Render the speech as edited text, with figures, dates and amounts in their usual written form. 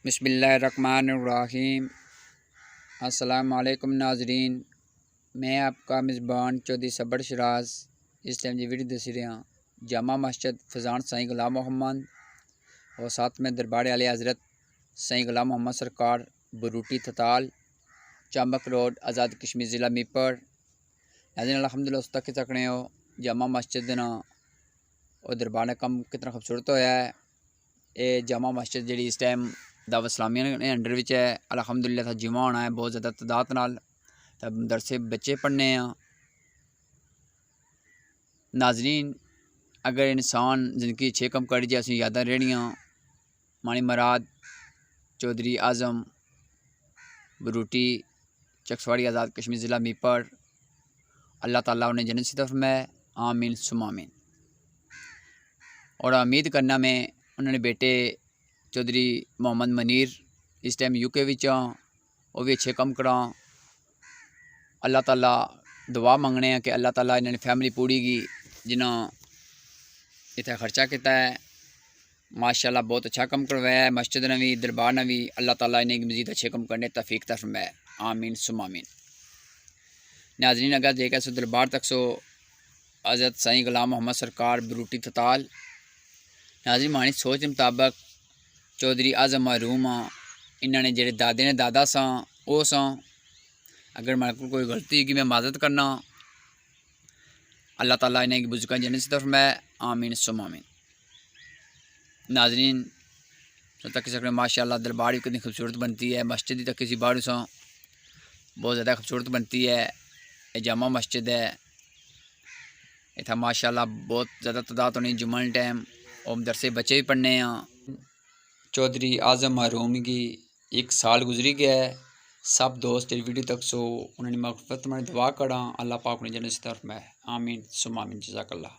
बिस्मिल्लाहिर्रहमानिर्रहीम। अस्सलाम वालेकुम नाजरीन, मैं आपका मेज़बान चौधरी सबर शराज इस टाइम जी वीडियो दस रहा जामा मस्जिद फजान साईं गुलाम मोहम्मद और साथ में दरबार आले हज़रत साईं गुलाम मोहम्मद सरकार बरूटी थताल चंबक रोड आज़ाद कश्मीर ज़िला मीपर नाज़रीन अल्हम्दुलिल्लाह उस तक सकने हो जामा मस्जिद ना और दरबार ने कम कितना खूबसूरत होया है। ये जामा मस्जिद जी इस टाइम दावत इस्लामिया ने अंडर विच है। अल्हम्दुलिल्लाह जुमा होना है बहुत ज़्यादा तादाद नाल तब दरसे बच्चे पढ़ने हैं। नाजरीन अगर इंसान जिंदगी छे कम कर जाए यादा रहनियाँ मानी मराद चौधरी आज़म बरूटी चकसवाड़ी आज़ाद कश्मीर ज़िला मीपर अल्लाह ताला उन्हें जन्नत से फरमाए आमीन सुम आमीन। और उम्मीद करना मैं उन्होंने बेटे चौधरी मोहम्मद मनीर इस टाइम यूके विच वो भी अच्छे कम करा। अल्लाह ताला दुआ मंगने हैं कि अल्लाह ताला इन्होंने फैमिली पूरी की जिन्हों इतना खर्चा किया है। माशाल्लाह बहुत अच्छा कम करवाया है। मस्जिद ने भी दरबार ने भी अल्लाह ताला इन्हें मजीद अच्छे कम करने तौफीक अता फरमाए आमीन सुम आमीन। नाज़रीन अगर देखा सो दरबार तक सो हज़रत साईं गुलाम मोहम्मद सरकार बरूटी थताल नाज़रीन मानी सोच के मुताबिक चौधरी आज़म महरूम इन्होंने जेडे दादे ने दादा सा वो सा अगर मेरे को कोई गलती की मैं माजत करना अल्लाह ताला इन्हें बुजुर्ग जन्नत से फरमाए आमीन सुम आमीन। नाज़रीन तक सकते माशाल्लाह दरबार भी कितनी खूबसूरत बनती है। मस्जिद तक किसी बाहर सा बहुत ज़्यादा खूबसूरत बनती है। ये जामा मस्जिद है इतना माशाल्लाह बहुत ज़्यादा तादाद होनी जुम्मन टाइम और दरसे बच्चे भी पढ़ने हैं। चौधरी आज़म महरूम की 1 साल गुजरी गया है। सब दोस्त इस वीडियो तक सो उन्होंने मगफरत में दुआ करा अल्लाह पाक ने जन्नत से फरमाए आमीन सुम आमीन जज़ाकल्लाह।